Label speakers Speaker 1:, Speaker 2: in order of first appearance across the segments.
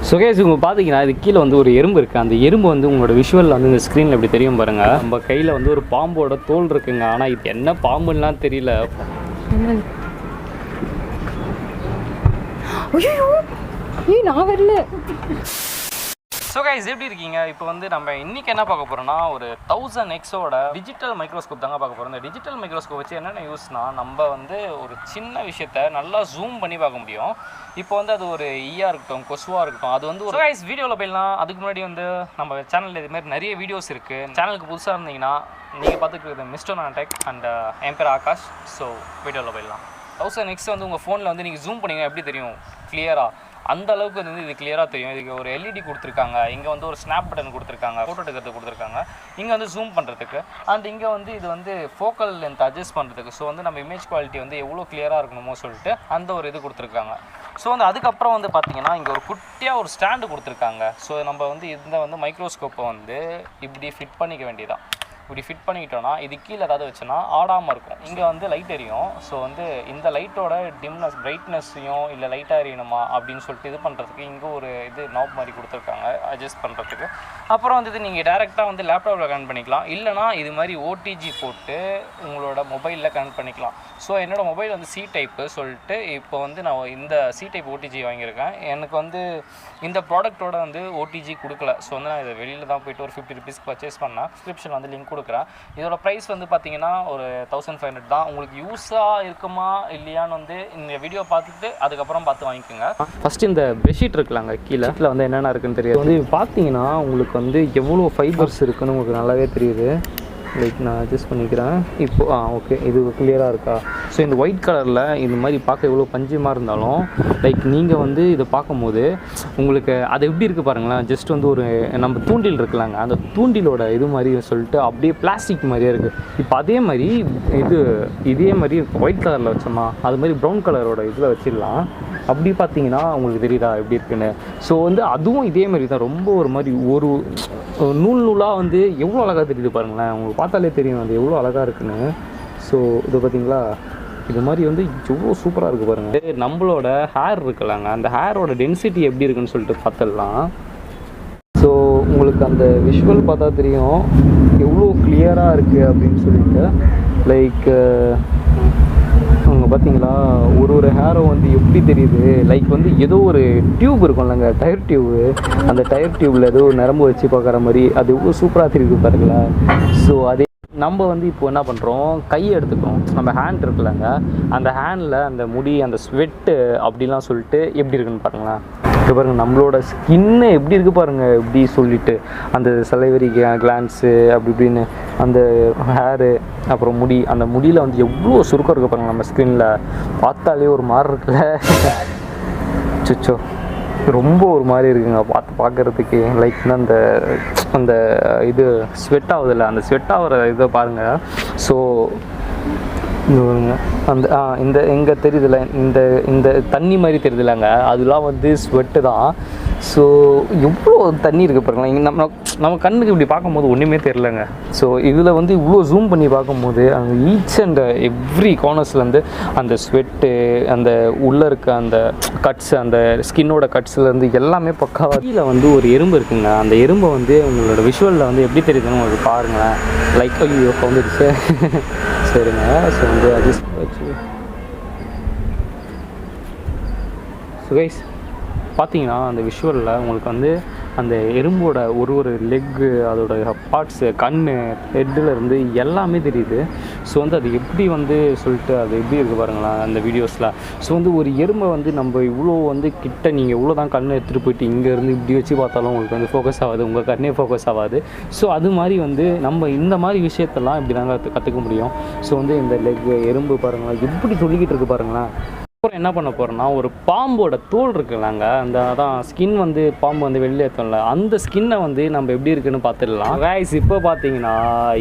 Speaker 1: So guys உங்க பார்த்தீங்கன்னா இது கீழே வந்து ஒரு எறும்பு இருக்குது. அந்த எறும்பு வந்து உங்களோட விஷுவலில் வந்து இந்த ஸ்க்ரீனில் எப்படி தெரியும் பாருங்கள். நம்ம கையில் வந்து ஒரு பாம்போட தோல் இருக்குங்க. ஆனால் இது என்ன பாம்புலாம் தெரியல.
Speaker 2: நான் வரல.
Speaker 1: ஸோ கைஸ் எப்படி இருக்கீங்க? இப்போ வந்து நம்ம இன்றைக்கி என்ன பார்க்க போகிறோம்னா ஒரு 1000x டிஜிட்டல் மைக்ரோஸ்கோப் தாங்க பார்க்க போகிறோம். இந்த டிஜிட்டல் மைக்ரோஸ்கோப் வச்சு என்னென்ன யூஸ்னால் நம்ம வந்து ஒரு சின்ன விஷயத்தை நல்லா ஜூம் பண்ணி பார்க்க முடியும். இப்போ வந்து அது ஒரு ஈயாக இருக்கட்டும், கொசுவாக இருக்கட்டும், அது வந்து ஒரு கைஸ் வீடியோவில் போயிடலாம். அதுக்கு முன்னாடி வந்து நம்ம சேனலில் இதுமாதிரி நிறைய வீடியோஸ் இருக்குது. சேனலுக்கு புதுசாக இருந்தீங்கன்னா நீங்கள் பார்த்துட்டு இருக்கிறது Mr.NanoTech அண்ட் என் பேர் ஆகாஷ். ஸோ வீடியோவில் போயிடலாம். 1000x வந்து உங்கள் ஃபோனில் வந்து நீங்கள் ஜூம் பண்ணிங்க எப்படி தெரியும் கிளியராக? அந்த அளவுக்கு வந்து இது கிளியராக தெரியும். இதுக்கு ஒரு எல்இடி கொடுத்துருக்காங்க. இங்கே வந்து ஒரு ஸ்னாப் பட்டன் கொடுத்துருக்காங்க, ஃபோட்டோ எடுக்கிறதுக்கு கொடுத்துருக்காங்க. இங்கே வந்து ஜூம் பண்ணுறதுக்கு அண்ட் இங்கே வந்து இது வந்து ஃபோக்கல் லென்த் அட்ஜஸ்ட் பண்ணுறதுக்கு. ஸோ வந்து நம்ம இமேஜ் குவாலிட்டி வந்து எவ்வளோ கிளியராக இருக்கணுமோ சொல்லிட்டு அந்த ஒரு இது கொடுத்துருக்காங்க. ஸோ வந்து அதுக்கப்புறம் வந்து பார்த்திங்கன்னா இங்கே ஒரு குட்டியாக ஒரு ஸ்டாண்டு கொடுத்துருக்காங்க. ஸோ நம்ம வந்து இந்த வந்து மைக்ரோஸ்கோப்பை வந்து இப்படி ஃபிட் பண்ணிக்க வேண்டியதான். இப்படி ஃபிட் பண்ணிக்கிட்டோன்னா இது கீழே ஏதாவது வச்சுன்னா ஆடாமல் இருக்கும். இங்கே வந்து லைட் எரியும். ஸோ வந்து இந்த லைட்டோட டிம்னஸ் பிரைட்னஸையும் இல்லை லைட்டாக எரியணுமா அப்படின்னு சொல்லிட்டு இது பண்ணுறதுக்கு இங்கே ஒரு இது நாப் மாதிரி கொடுத்துருக்காங்க அட்ஜஸ்ட் பண்ணுறதுக்கு. அப்புறம் வந்து இது நீங்கள் டேரெக்டாக வந்து லேப்டாப்பில் கனெக்ட் பண்ணிக்கலாம். இல்லைனா இது மாதிரி ஓடிஜி போட்டு உங்களோட மொபைலில் கனெக்ட் பண்ணிக்கலாம். ஸோ என்னோடய மொபைல் வந்து சி டைப்பு சொல்லிட்டு இப்போ வந்து நான் இந்த சி டைப் ஓடிஜி வாங்கியிருக்கேன். எனக்கு வந்து இந்த ப்ராடக்ட்டோட வந்து ஓடிஜி கொடுக்கல. ஸோ வந்து நான் இதை வெளியில் தான் போய்ட்டு ஒரு 50 rupeesக்கு பர்ச்சேஸ் பண்ணேன். டிஸ்கிரிப்ஷன் வந்து லிங்க் கொடுக்குறேன். இதோட ப்ரைஸ் வந்து பார்த்தீங்கன்னா ஒரு 1500 தான். உங்களுக்கு யூஸாக இருக்குமா இல்லையான்னு வந்து இந்த வீடியோ பார்த்துட்டு அதுக்கப்புறம் பார்த்து வாங்கிக்கோங்க. ஃபஸ்ட்டு இந்த பெட்ஷீட் இருக்குலாங்க கீழே வந்து என்னென்ன இருக்குன்னு தெரியாது. வந்து பார்த்தீங்கன்னா உங்களுக்கு வந்து எவ்வளோ ஃபைபர்ஸ் இருக்குன்னு உங்களுக்கு நல்லாவே தெரியுது. லைக் நான் அட்ஜஸ்ட் பண்ணிக்கிறேன் இப்போது. ஓகே, இது கிளியராக இருக்கா? ஸோ இந்த ஒயிட் கலரில் இந்த மாதிரி பார்க்க எவ்வளோ பஞ்சமாக இருந்தாலும் லைக் நீங்கள் வந்து இதை பார்க்கும்போது உங்களுக்கு அது எப்படி இருக்குது பாருங்களேன். ஜஸ்ட் வந்து ஒரு நம்ம தூண்டில் இருக்குலாங்க, அந்த தூண்டிலோட இது மாதிரி சொல்லிட்டு அப்படியே பிளாஸ்டிக் மாதிரியே இருக்குது. இப்போ அதே மாதிரி இதே மாதிரி ஒயிட் கலரில் வச்சோமா அது மாதிரி ப்ரௌன் கலரோட இதில் வச்சிடலாம். அப்படி பார்த்தீங்கன்னா உங்களுக்கு தெரியுதா எப்படி இருக்குன்னு? ஸோ வந்து அதுவும் இதே மாதிரி தான். ரொம்ப ஒரு மாதிரி ஒரு நூலாக வந்து எவ்வளோ அழகாக தெரியுது பாருங்களேன். உங்களுக்கு பார்த்தாலே தெரியும் அது எவ்வளோ அழகாக இருக்குன்னு. ஸோ இது பார்த்தீங்களா, இது மாதிரி வந்து எவ்வளோ சூப்பராக இருக்குது பாருங்கள். நம்மளோட ஹேர் இருக்குல்லாங்க, அந்த ஹேரோட டென்சிட்டி எப்படி இருக்குன்னு சொல்லிட்டு பார்த்துடலாம். ஸோ உங்களுக்கு அந்த விஷுவல் பார்த்தா தெரியும் எவ்வளோ கிளியராக இருக்குது அப்படின்னு சொல்லிட்டு. லைக் அவங்க பார்த்தீங்களா ஒரு ஹேரும் வந்து எப்படி தெரியுது. லைக் வந்து ஏதோ ஒரு டியூப் இருக்கும்லங்க, டயர் டியூபு. அந்த டயர் டியூப்பில் ஏதோ ஒரு நரம்பு வச்சு பார்க்குற மாதிரி அது எவ்வளோ சூப்பராக தெரியுது பாருங்களா. ஸோ அதே நம்ம வந்து இப்போ என்ன பண்ணுறோம், கையை எடுத்துக்கிறோம். நம்ம ஹேண்ட் இருக்குல்லங்க, அந்த ஹேண்டில் அந்த முடி அந்த ஸ்வெட்டு அப்படிலாம் சொல்லிட்டு எப்படி இருக்குன்னு பாருங்களேன். இப்போ பாருங்கள் நம்மளோட ஸ்கின்னு எப்படி இருக்குது பாருங்கள். எப்படி சொல்லிட்டு அந்த சலைவரி கிளான்ஸு அப்படி இப்படின்னு அந்த ஹேரு அப்புறம் முடி, அந்த முடியில் வந்து எவ்வளோ சுருக்கம் இருக்குது பாருங்கள். நம்ம ஸ்கின்னில் பார்த்தாலே ஒரு மாதிரி இருக்குல்ல. சுச்சோ ரொம்ப ஒரு மாதிரி இருக்குங்க பார்க்குறதுக்கு. லைக் அந்த அந்த இது ஸ்வெட் ஆகுதில்ல, அந்த ஸ்வெட் ஆகிற இதை பாருங்கள். ஸோ அந்த இந்த எங்கே தெரியுதுல்ல, இந்த தண்ணி மாதிரி தெரியுதுல்லங்க, அதெல்லாம் வந்து ஸ்வெட்டு தான். ஸோ எவ்வளோ தண்ணி இருக்குது பாருங்களேன். இங்கே நம்ம கண்ணுக்கு இப்படி பார்க்கும்போது ஒன்றுமே தெரிலங்க. ஸோ இதில் வந்து இவ்வளோ ஜூம் பண்ணி பார்க்கும்போது அந்த ஈச் அண்ட் எவ்ரி கார்னர்ஸ்லேருந்து அந்த ஸ்வெட்டு, அந்த உள்ளே இருக்க அந்த கட்ஸ், அந்த ஸ்கின்னோட கட்ஸ்லேருந்து எல்லாமே பக்காவாக. கீழே வந்து ஒரு எறும்பு இருக்குங்க. அந்த எறும்பை வந்து உங்களோட விஷுவலில் வந்து எப்படி தெரியுதுன்னு உங்களுக்கு பாருங்களேன். லைக் ஐயோ வந்துடுச்சு. சரிங்க. ஸோ வந்து அட்ஜஸ்ட் வச்சு கைஸ் பார்த்தீங்கன்னா அந்த விஷுவலில் உங்களுக்கு வந்து அந்த எறும்போட ஒரு லெக்கு, அதோட பார்ட்ஸு, கண், ஹெட்டிலேருந்து எல்லாமே தெரியுது. ஸோ வந்து அது எப்படி வந்து சொல்லிட்டு அது எப்படி இருக்குது பாருங்களேன் அந்த வீடியோஸில். ஸோ வந்து ஒரு எறும்பை வந்து நம்ம இவ்வளோ வந்து கிட்ட நீங்கள் இவ்வளோ தான் கண்ணை எடுத்துகிட்டு போயிட்டு இங்கேருந்து இப்படி வச்சு பார்த்தாலும் உங்களுக்கு வந்து ஃபோக்கஸ் ஆகாது, உங்கள் கண்ணே ஃபோக்கஸ் ஆகாது. ஸோ அது மாதிரி வந்து நம்ம இந்த மாதிரி விஷயத்தெல்லாம் இப்படி தாங்க கற்றுக்க முடியும். ஸோ வந்து இந்த லெக்கு எறும்பு பாருங்களேன் எப்படி சொல்லிக்கிட்டு இருக்குது பாருங்களேன். அப்புறம் என்ன பண்ண போகிறோன்னா ஒரு பாம்போட தோல் இருக்குல்லாங்க, அந்த அதான் ஸ்கின் வந்து பாம்பு வந்து வெளியே ஏற்றோம்ல, அந்த ஸ்கின்னை வந்து நம்ம எப்படி இருக்குன்னு பார்த்துடலாம். கைஸ் இப்போ பார்த்தீங்கன்னா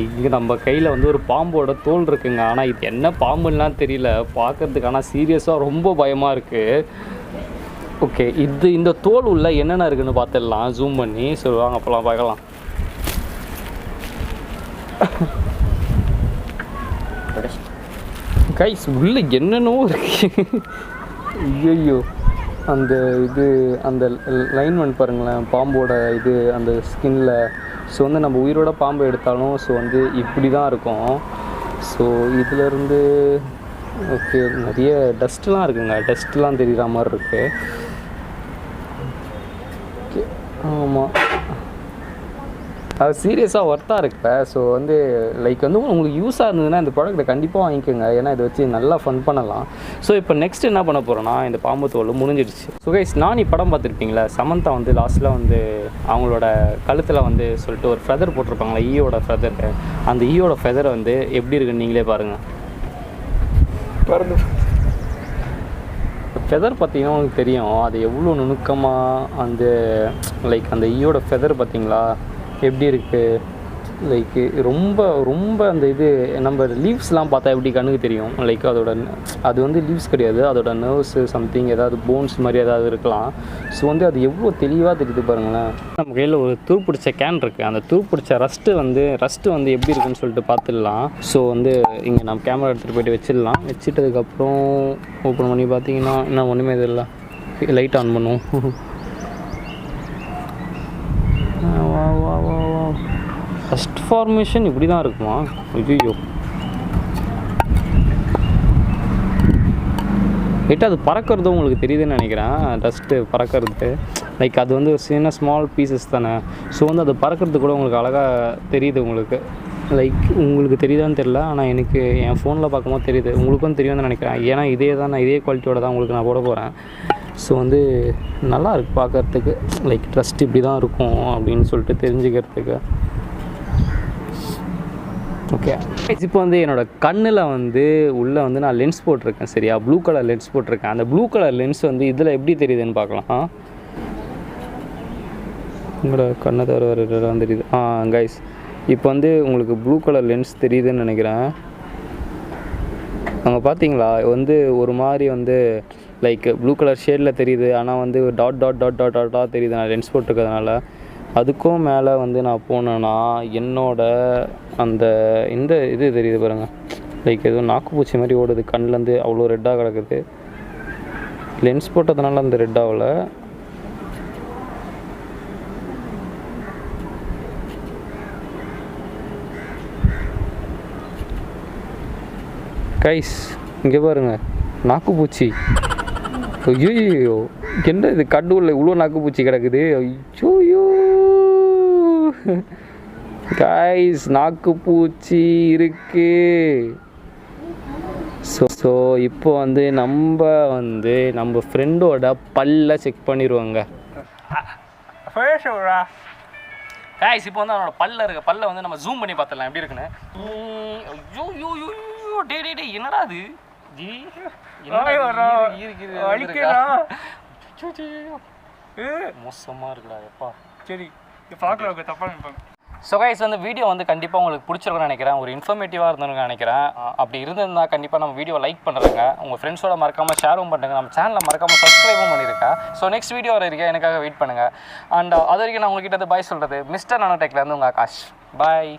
Speaker 1: இங்கே நம்ம கையில் வந்து ஒரு பாம்போட தோல் இருக்குங்க. ஆனால் இது என்ன பாம்புலாம் தெரியல பார்க்கறதுக்கு. ஆனால் சீரியஸாக ரொம்ப பயமாக இருக்குது. ஓகே, இந்த தோல் உள்ள என்னென்ன இருக்குன்னு பார்த்துடலாம் ஜூம் பண்ணி. சொல்லுவாங்க அப்போலாம் பார்க்கலாம். கைஸ் உள்ள என்னென்னோ இருக்கு. ஐயோ அந்த இது அந்த லைன் வந்து பாருங்களேன், பாம்போட இது அந்த ஸ்கின்னில். ஸோ வந்து நம்ம உயிரோட பாம்பு எடுத்தாலும் ஸோ வந்து இப்படி தான் இருக்கும். ஸோ இதிலேருந்து ஓகே நிறைய டஸ்ட்லாம் இருக்குங்க, டஸ்ட்லாம் தெரிகிற மாதிரி இருக்குது. ஓகே ஆமாம், அது சீரியஸாக ஒர்த்தாக இருக்குப்ப. ஸோ வந்து லைக் வந்து உங்களுக்கு யூஸாக இருந்ததுன்னா இந்த ப்ராடக்ட்டை கண்டிப்பாக வாங்கிக்கோங்க, ஏன்னா இதை வச்சு நல்லா ஃபன் பண்ணலாம். ஸோ இப்போ நெக்ஸ்ட் என்ன பண்ண போகிறோன்னா, இந்த பாம்பு தோல் முடிஞ்சிடுச்சு. ஸோ கைஸ், நானி படம் பார்த்துருப்பீங்களா, சமந்தா வந்து லாஸ்ட்டில் வந்து அவங்களோட கழுத்தில் வந்து சொல்லிட்டு ஒரு ஃபெதர் போட்டிருப்பாங்களா, ஈயோட ஃபெதர். அந்த ஈயோட ஃபெதரை வந்து எப்படி இருக்குன்னு நீங்களே பாருங்கள். ஃபெதர் பார்த்தீங்கன்னா உங்களுக்கு தெரியும் அது எவ்வளோ நுணுக்கமாக அந்த லைக் அந்த ஈயோட ஃபெதர் பார்த்தீங்களா எப்படி இருக்குது. லைக் ரொம்ப ரொம்ப அந்த இது நம்ம லீவ்ஸ்லாம் பார்த்தா எப்படி கண்ணுக்கு தெரியும். லைக் அதோட அது வந்து லீவ்ஸ் கிடையாது, அதோட நர்வ்ஸு சம்திங் ஏதாவது போன்ஸ் மாதிரி ஏதாவது இருக்கலாம். ஸோ வந்து அது எவ்வளோ தெளிவாக தெரியுது பாருங்களேன். நம்ம கையில் ஒரு துருப்பிடிச்ச கேன் இருக்குது, அந்த துருப்பிடிச்ச ரஸ்ட்டு வந்து எப்படி இருக்குன்னு சொல்லிட்டு பார்த்துடலாம். ஸோ வந்து இங்கே நம்ம கேமரா எடுத்துகிட்டு போய்ட்டு வச்சிடலாம். வச்சுட்டதுக்கப்புறம் ஓப்பன் பண்ணி பார்த்தீங்கன்னா இன்னும் ஒன்றுமே இது இல்லை. லைட் ஆன் பண்ணுவோம். வா வா வா வா ஃபஸ்ட் ஃபார்மேஷன் இப்படி தான் இருக்குமா? ஐயோ லைட்டாக அது பறக்கிறது உங்களுக்கு தெரியுதுன்னு நினைக்கிறேன். டஸ்ட்டு பறக்கிறது லைக் அது வந்து சின்ன ஸ்மால் பீசஸ் தானே. ஸோ வந்து அது பறக்கிறது கூட உங்களுக்கு அழகாக தெரியுது. உங்களுக்கு லைக் உங்களுக்கு தெரியுதான்னு தெரில, ஆனால் எனக்கு என் ஃபோனில் பார்க்கும்போது தெரியுது. உங்களுக்கும் தெரியும்னு நினைக்கிறேன், ஏன்னா நான் இதே குவாலிட்டியோட தான் உங்களுக்கு நான் போட போகிறேன். ஸோ வந்து நல்லா இருக்குது பார்க்குறதுக்கு. லைக் ட்ரஸ்ட் இப்படி தான் இருக்கும் அப்படின்னு சொல்லிட்டு தெரிஞ்சுக்கிறதுக்கு. ஓகே, இப்போ வந்து என்னோடய கண்ணில் வந்து உள்ளே வந்து நான் லென்ஸ் போட்டிருக்கேன் சரியா, ப்ளூ கலர் லென்ஸ் போட்டிருக்கேன். அந்த ப்ளூ கலர் லென்ஸ் வந்து இதில் எப்படி தெரியுதுன்னு பார்க்கலாம். உங்களோட கண்ணை தவிர வேறு இதெல்லாம் தெரியுது. கைஸ், இப்போ வந்து உங்களுக்கு ப்ளூ கலர் லென்ஸ் தெரியுதுன்னு நினைக்கிறேன். அங்கே பார்த்தீங்களா வந்து ஒரு மாதிரி வந்து லைக் ப்ளூ கலர் ஷேடில் தெரியுது, ஆனால் வந்து டாட்டாக தெரியுது நான் லென்ஸ் போட்டிருக்கிறதுனால. அதுக்கும் மேலே வந்து நான் போனேன்னா என்னோட அந்த இந்த இது தெரியுது பாருங்கள். லைக் எதுவும் நாக்குப்பூச்சி மாதிரி ஓடுது கண்ணிலேருந்து, அவ்வளோ ரெட்டாக கிடக்குது. லென்ஸ் போட்டதுனால அந்த ரெட் ஆகலை. கைஸ் இங்கே பாருங்கள், நாக்குப்பூச்சி. ஐயோ என்ன இது, கண்ணுள்ள இவ்வளோ நாக்குப்பூச்சி கிடக்குது. ஐயோ கைஸ், நாக்குப்பூச்சி இருக்கு. ஸோ இப்போ வந்து நம்ம ஃப்ரெண்டோட பல்ல செக் பண்ணிடுவாங்க. கைஸ், இப்போ வந்து அவனோட பல்ல வந்து நம்ம ஜூம் பண்ணி பார்த்துடலாம் எப்படி இருக்குன்னு. ஐயோ டே என்னடா அது மோசமாக இருக்குடா எப்பா. சரி பார்க்குறவங்க தப்பாக நினைப்பாங்க. ஸோ கைஸ், வந்து வீடியோ வந்து கண்டிப்பாக உங்களுக்கு பிடிச்சிருக்குன்னு நினைக்கிறேன், ஒரு இன்ஃபர்மேட்டிவாக இருந்ததுன்னு நினைக்கிறேன். அப்படி இருந்திருந்தா கண்டிப்பாக நம்ம வீடியோ லைக் பண்ணுறேங்க, உங்கள் ஃப்ரெண்ட்ஸோட மறக்காமல் ஷேரும் பண்ணுறேங்க, நம்ம சேனலை மறக்காமல் சப்ஸ்கிரைபும் பண்ணியிருக்கேன். ஸோ நெக்ஸ்ட் வீடியோ வர இருக்கேன், எனக்காக வெயிட் பண்ணுங்கள். அண்ட் அது வரைக்கும் நான் உங்கள்கிட்ட பாய் சொல்கிறது மிஸ்டர் நானோடெக்லேருந்து உங்கள் ஆகாஷ். பாய்.